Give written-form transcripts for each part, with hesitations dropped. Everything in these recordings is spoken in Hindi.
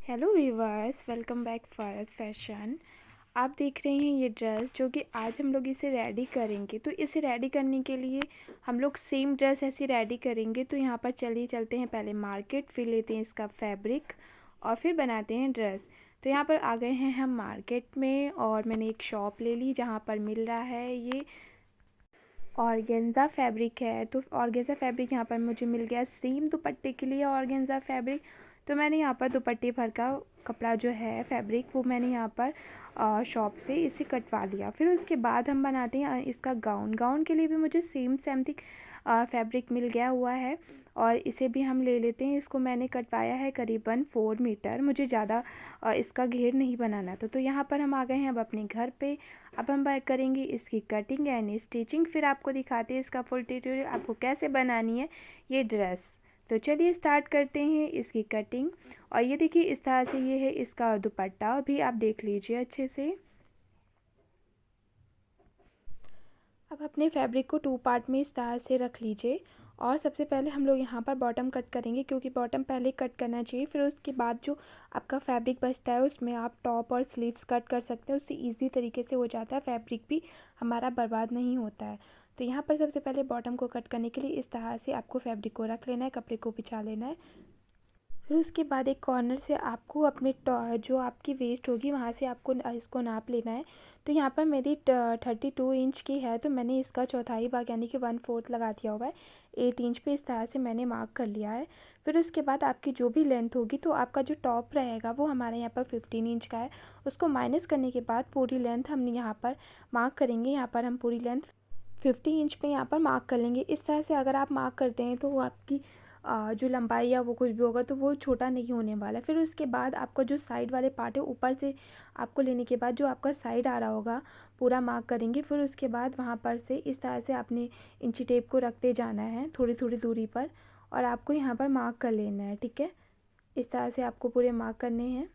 Hello viewers, welcome back for fashion. आप देख रहे हैं ये ड्रेस जो कि आज हम लोग इसे रेडी करेंगे। तो इसे रेडी करने के लिए हम लोग सेम ड्रेस ऐसे रेडी करेंगे। तो यहाँ पर चलिए चलते हैं पहले मार्केट, फिर लेते हैं इसका फैब्रिक और फिर बनाते हैं ड्रेस। तो यहाँ पर आ गए हैं हम मार्केट में और मैंने एक शॉप ले ली जहाँ पर मिल रहा है ये ऑर्गेन्जा फैब्रिक है। तो ऑर्गेन्जा फैब्रिक यहाँ पर मुझे मिल गया सेम दुपट्टे के लिए ऑर्गेन्जा फैब्रिक। तो मैंने यहाँ पर दुपट्टे भर का कपड़ा जो है फैब्रिक वो मैंने यहाँ पर शॉप से इसे कटवा लिया। फिर उसके बाद हम बनाते हैं इसका गाउन के लिए भी मुझे सेम थिंग फैब्रिक मिल गया हुआ है और इसे भी हम ले लेते हैं। इसको मैंने कटवाया है करीबन 4 मीटर, मुझे ज़्यादा इसका घेर नहीं बनाना था। तो यहाँ पर हम आ गए हैं अब अपने घर पे। अब हम करेंगे इसकी कटिंग एंड स्टिचिंग, फिर आपको दिखाते हैं इसका फुल ट्यूटोरियल आपको कैसे बनानी है ये ड्रेस। तो चलिए स्टार्ट करते हैं इसकी कटिंग। और ये देखिए इस तरह से ये है इसका दुपट्टा, भी आप देख लीजिए अच्छे से। अब अपने फैब्रिक को 2 पार्ट में इस तरह से रख लीजिए और सबसे पहले हम लोग यहाँ पर बॉटम कट करेंगे क्योंकि बॉटम पहले कट करना चाहिए। फिर उसके बाद जो आपका फैब्रिक बचता है उसमें आप टॉप और स्लीव्स कट कर सकते हैं, उससे ईजी तरीके से हो जाता है, फैब्रिक भी हमारा बर्बाद नहीं होता है। तो यहाँ पर सबसे पहले बॉटम को कट करने के लिए इस तरह से आपको फैब्रिक को रख लेना है, कपड़े को बिछा लेना है। फिर उसके बाद एक कॉर्नर से आपको अपने जो आपकी वेस्ट होगी वहाँ से आपको इसको नाप लेना है। तो यहाँ पर मेरी 32 इंच की है, तो मैंने इसका चौथाई भाग यानी कि 1/4 लगा दिया हुआ है। 8 इंच पे इस तरह से मैंने मार्क कर लिया है। फिर उसके बाद आपकी जो भी लेंथ होगी तो आपका जो टॉप रहेगा वो हमारे यहाँ पर 15 इंच का है। उसको माइनस करने के बाद पूरी लेंथ हम यहाँ पर मार्क करेंगे। यहाँ पर हम पूरी लेंथ 50 इंच पे यहाँ पर मार्क कर लेंगे। इस तरह से अगर आप मार्क करते हैं तो वो आपकी जो लंबाई या वो कुछ भी होगा तो वो छोटा नहीं होने वाला। फिर उसके बाद आपका जो साइड वाले पार्ट है ऊपर से आपको लेने के बाद जो आपका साइड आ रहा होगा पूरा मार्क करेंगे। फिर उसके बाद वहाँ पर से इस तरह से आपने इंची टेप को रखते जाना है थोड़ी थोड़ी दूरी पर और आपको यहाँ पर मार्क कर लेना है। ठीक है, इस तरह से आपको पूरे मार्क करने हैं।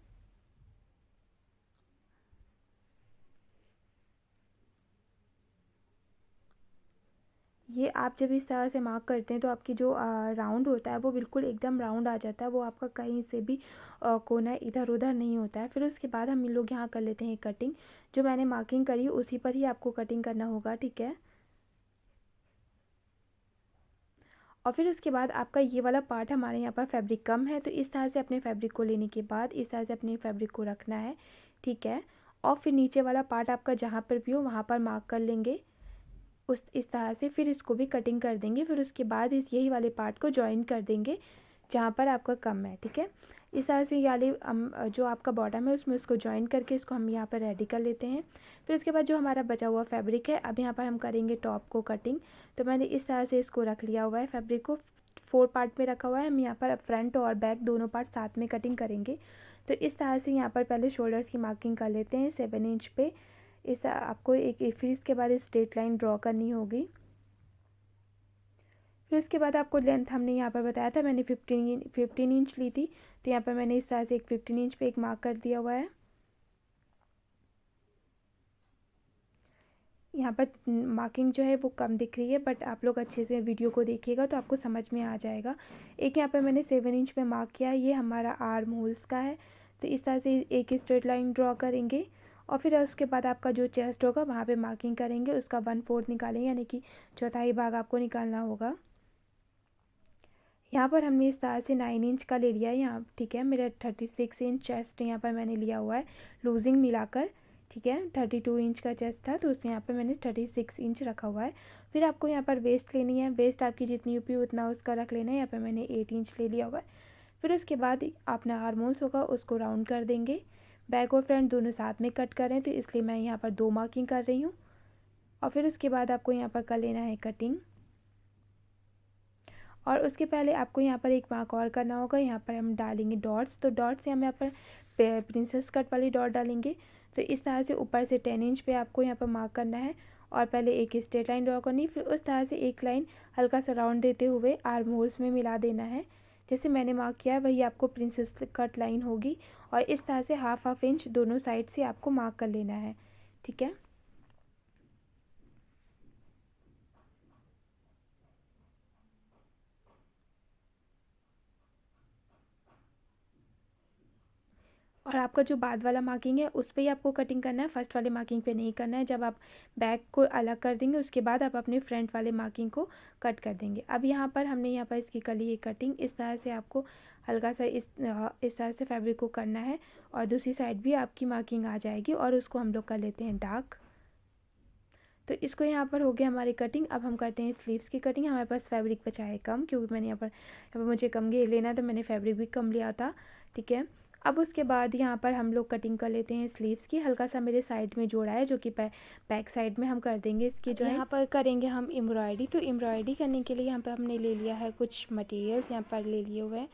ये आप जब इस तरह से मार्क करते हैं तो आपकी जो राउंड होता है वो बिल्कुल एकदम राउंड आ जाता है, वो आपका कहीं से भी कोना इधर उधर नहीं होता है। फिर उसके बाद हम लोग यहाँ कर लेते हैं कटिंग। जो मैंने मार्किंग करी उसी पर ही आपको कटिंग करना होगा। ठीक है, और फिर उसके बाद आपका ये वाला पार्ट हमारे यहाँ पर फैब्रिक कम है, तो इस तरह से अपने फैब्रिक को लेने के बाद इस तरह से अपने फैब्रिक को रखना है। ठीक है, और फिर नीचे वाला पार्ट आपका जहाँ पर भी हो वहाँ पर मार्क कर लेंगे उस इस तरह से। फिर इसको भी कटिंग कर देंगे। फिर उसके बाद इस यही वाले पार्ट को जॉइन कर देंगे जहाँ पर आपका कम है। ठीक है, इस तरह से याली जो आपका बॉटम है उसमें उसको जॉइन करके इसको हम यहाँ पर रेडी कर लेते हैं। फिर उसके बाद जो हमारा बचा हुआ फैब्रिक है अब यहाँ पर हम करेंगे टॉप को कटिंग। तो मैंने इस तरह से इसको रख लिया हुआ है, फैब्रिक को 4 पार्ट में रखा हुआ है। हम यहाँ पर फ्रंट और बैक दोनों पार्ट साथ में कटिंग करेंगे। तो इस तरह से यहाँ पर पहले शोल्डर्स की मार्किंग कर लेते हैं 7 इंच पे। इस आपको एक फिर इसके बाद स्ट्रेट लाइन ड्रॉ करनी होगी। फिर उसके बाद आपको लेंथ हमने यहाँ पर बताया था, मैंने 15 इंच ली थी। तो यहाँ पर मैंने इस तरह से एक 15 इंच पे एक मार्क कर दिया हुआ है। यहाँ पर मार्किंग जो है वो कम दिख रही है, बट आप लोग अच्छे से वीडियो को देखिएगा तो आपको समझ में आ जाएगा। एक यहाँ पर मैंने 7 इंच पे मार्क किया है, ये हमारा आर्म होल्स का है। तो इस तरह से एक स्ट्रेट लाइन ड्रॉ करेंगे और फिर उसके बाद आपका जो चेस्ट होगा वहाँ पे मार्किंग करेंगे, उसका 1/4 निकालेंगे यानी कि चौथाई भाग आपको निकालना होगा। यहाँ पर हमने इस तरह से 9 इंच का ले लिया है यहाँ। ठीक है, मेरा 36 इंच चेस्ट यहाँ पर मैंने लिया हुआ है लूजिंग मिलाकर। ठीक है, 32 इंच का चेस्ट था तो उस यहाँ पर मैंने 36 इंच रखा हुआ है। फिर आपको यहाँ पर वेस्ट लेनी है, वेस्ट आपकी जितनी ऊपी उतना उसका रख लेना है। यहाँ पर मैंने 8 इंच ले लिया हुआ है। फिर उसके बाद अपना हारमोन्स होगा उसको राउंड कर देंगे। बैक और फ्रंट दोनों साथ में कट करें तो इसलिए मैं यहाँ पर 2 मार्किंग कर रही हूँ। और फिर उसके बाद आपको यहाँ पर कर लेना है कटिंग। और उसके पहले आपको यहाँ पर एक मार्क और करना होगा, यहाँ पर हम डालेंगे डॉट्स। तो डॉट्स से हम यहाँ पर प्रिंसेस कट वाली डॉट डालेंगे। तो इस तरह से ऊपर से 10 इंच पे आपको यहाँ पर मार्क करना है और पहले एक स्ट्रेट लाइन ड्रॉ करनी, फिर उस तरह से एक लाइन हल्का सा राउंड देते हुए आर्म होल्स में मिला देना है। जैसे मैंने मार्क किया है वही आपको प्रिंसेस कट लाइन होगी और इस तरह से हाफ इंच दोनों साइड से आपको मार्क कर लेना है। ठीक है, और आपका जो बाद वाला मार्किंग है उस पे ही आपको कटिंग करना है, फर्स्ट वाले मार्किंग पे नहीं करना है। जब आप बैक को अलग कर देंगे उसके बाद आप अपने फ्रंट वाले मार्किंग को कट कर देंगे। अब यहाँ पर हमने यहाँ पर इसकी कली है कटिंग, इस तरह से आपको हल्का सा इस तरह से फैब्रिक को करना है और दूसरी साइड भी आपकी मार्किंग आ जाएगी और उसको हम लोग कर लेते हैं डार्क। तो इसको यहाँ पर हो गया हमारी कटिंग। अब हम करते हैं स्लीव्स की कटिंग। हमारे पास फैब्रिक बचा है कम, क्योंकि मैंने यहाँ पर मुझे कम घेर लेना है तो मैंने फैब्रिक भी कम लिया था, ठीक है। अब उसके बाद यहाँ पर हम लोग कटिंग कर लेते हैं स्लीव्स की। हल्का सा मेरे साइड में जोड़ा है जो कि बैक साइड में हम कर देंगे इसकी जो यहाँ पर करेंगे हम एम्ब्रॉयडरी। तो एम्ब्रॉयडरी करने के लिए यहाँ पर हमने ले लिया है कुछ मटेरियल्स, यहाँ पर ले लिए हुए हैं,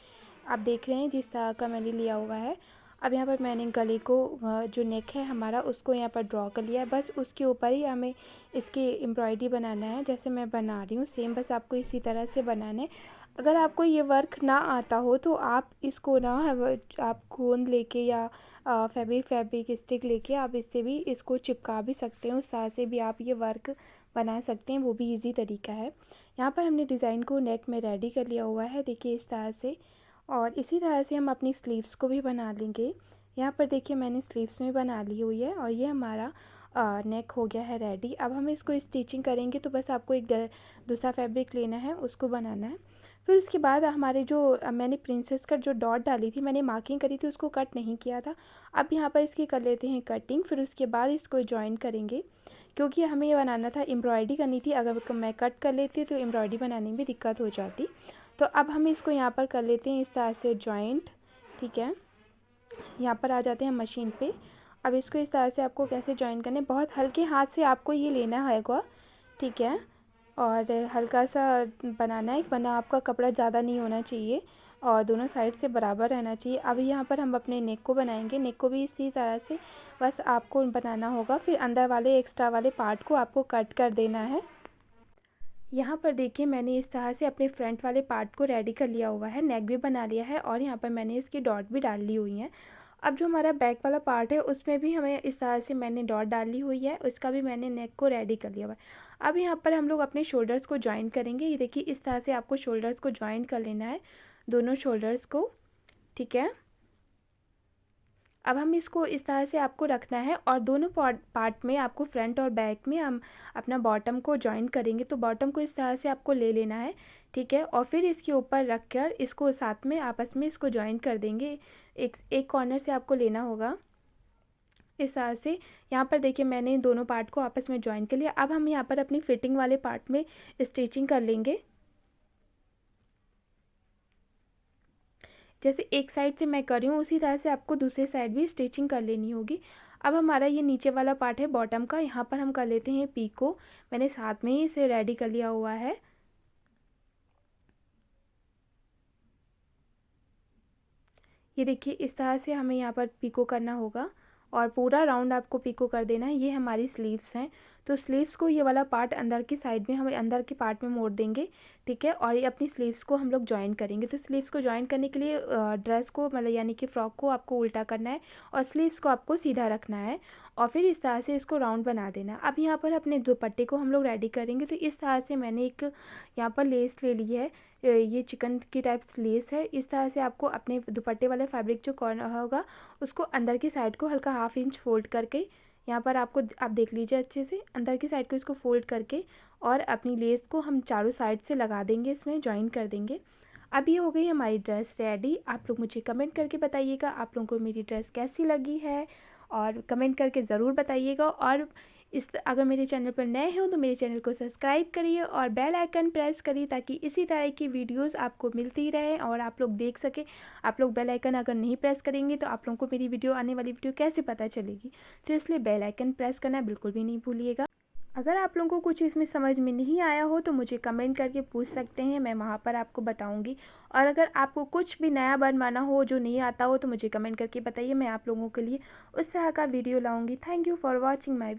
आप देख रहे हैं जिस तरह का मैंने लिया हुआ है। अब यहाँ पर मैंने गले को जो नेक है हमारा उसको यहाँ पर ड्रॉ कर लिया है, बस उसके ऊपर ही हमें इसकी एम्ब्रॉयडरी बनाना है जैसे मैं बना रही हूँ सेम, बस आपको इसी तरह से बनाना है। अगर आपको ये वर्क ना आता हो तो आप इसको ना आप गोंद लेके या फैब्रिक स्टिक लेके आप इससे भी इसको चिपका भी सकते हैं, उस तरह से भी आप ये वर्क बना सकते हैं, वो भी इजी तरीका है। यहाँ पर हमने डिज़ाइन को नेक में रेडी कर लिया हुआ है, देखिए इस तरह से। और इसी तरह से हम अपनी स्लीव्स को भी बना लेंगे। यहाँ पर देखिए मैंने स्लीव्स में बना ली हुई है और ये हमारा नेक हो गया है रेडी। अब हम इसको स्टिचिंग करेंगे तो बस आपको एक दूसरा फैब्रिक लेना है, उसको बनाना है। फिर उसके बाद हमारे जो मैंने प्रिंसेस कट जो डॉट डाली थी, मैंने मार्किंग करी थी, उसको कट नहीं किया था। अब यहाँ पर इसकी कर लेते हैं कटिंग। फिर उसके बाद इसको जॉइन करेंगे, क्योंकि हमें ये बनाना था, एम्ब्रॉयडरी करनी थी। अगर मैं कट कर लेती तो एम्ब्रॉयडरी बनाने में दिक्कत हो जाती। तो अब हम इसको यहाँ पर कर लेते हैं इस तरह से जॉइंट, ठीक है। यहाँ पर आ जाते हैं मशीन पे। अब इसको इस तरह से आपको कैसे जॉइन करना है, बहुत हल्के हाथ से आपको ये लेना है, ठीक है। और हल्का सा बनाना है, वरना आपका कपड़ा ज़्यादा नहीं होना चाहिए और दोनों साइड से बराबर रहना चाहिए। अब यहाँ पर हम अपने नेक को बनाएंगे, नेक को भी इसी तरह से बस आपको बनाना होगा। फिर अंदर वाले एक्स्ट्रा वाले पार्ट को आपको कट कर देना है। यहाँ पर देखिए मैंने इस तरह से अपने फ्रंट वाले पार्ट को रेडी कर लिया हुआ है, नेक भी बना लिया है और यहाँ पर मैंने इसकी डॉट भी डाल ली हुई है। अब जो हमारा बैक वाला पार्ट है उसमें भी हमें इस तरह से मैंने डॉट डाली हुई है, उसका भी मैंने नेक को रेडी कर लिया हुआ है। अब यहाँ पर हम लोग अपने शोल्डर्स को जॉइन करेंगे। ये देखिए इस तरह से आपको शोल्डर्स को जॉइन कर लेना है, दोनों शोल्डर्स को, ठीक है। अब हम इसको इस तरह से आपको रखना है और दोनों पार्ट में आपको फ्रंट और बैक में हम अपना बॉटम को जॉइन करेंगे। तो बॉटम को इस तरह से आपको ले लेना है, ठीक है। और फिर इसके ऊपर रख कर इसको साथ में आपस में इसको जॉइन कर देंगे। एक कॉर्नर से आपको लेना होगा इस तरह से। यहाँ पर देखिए मैंने दोनों पार्ट को आपस में जॉइन कर लिया। अब हम यहाँ पर अपनी फिटिंग वाले पार्ट में स्टिचिंग कर लेंगे। जैसे एक साइड से मैं कर रही हूँ उसी तरह से आपको दूसरी साइड भी स्टिचिंग कर लेनी होगी। अब हमारा ये नीचे वाला पार्ट है बॉटम का, यहाँ पर हम कर लेते हैं पीको। मैंने साथ में ही इसे रेडी कर लिया हुआ है। ये देखिए इस तरह से हमें यहाँ पर पीको करना होगा और पूरा राउंड आपको पीको कर देना है। ये हमारी स्लीव्स हैं, तो स्लीव्स को ये वाला पार्ट अंदर की साइड में हम अंदर के पार्ट में मोड़ देंगे, ठीक है। और ये अपनी स्लीव्स को हम लोग ज्वाइन करेंगे। तो स्लीव्स को ज्वाइन करने के लिए ड्रेस को मतलब यानी कि फ्रॉक को आपको उल्टा करना है और स्लीव्स को आपको सीधा रखना है और फिर इस तरह से इसको राउंड बना देना है। अब यहाँ पर अपने दुपट्टे को हम लोग रेडी करेंगे। तो इस तरह से मैंने एक यहाँ पर लेस ले ली है, ये चिकन की टाइप लेस है। इस तरह से आपको अपने दुपट्टे वाले फैब्रिक जो कॉर्नर होगा उसको अंदर की साइड को हल्का हाफ इंच फोल्ड करके, यहाँ पर आपको आप देख लीजिए अच्छे से, अंदर की साइड को इसको फोल्ड करके और अपनी लेस को हम चारों साइड से लगा देंगे, इसमें ज्वाइन कर देंगे। अब ये हो गई हमारी ड्रेस रेडी। आप लोग मुझे कमेंट करके बताइएगा आप लोगों को मेरी ड्रेस कैसी लगी है और कमेंट करके ज़रूर बताइएगा। और अगर मेरे चैनल पर नए हो तो मेरे चैनल को सब्सक्राइब करिए और बेल आइकन प्रेस करिए ताकि इसी तरह की वीडियोस आपको मिलती रहे और आप लोग देख सके। आप लोग बेल आइकन अगर नहीं प्रेस करेंगे तो आप लोगों को मेरी वीडियो आने वाली वीडियो कैसे पता चलेगी, तो इसलिए बेल आइकन प्रेस करना बिल्कुल भी नहीं भूलिएगा। अगर आप लोगों को कुछ इसमें समझ में नहीं आया हो तो मुझे कमेंट करके पूछ सकते हैं, मैं वहाँ पर आपको बताऊँगी। और अगर आपको कुछ भी नया बनवाना हो जो नहीं आता हो तो मुझे कमेंट करके बताइए, मैं आप लोगों के लिए उस तरह का वीडियो लाऊँगी। Thank you for watching my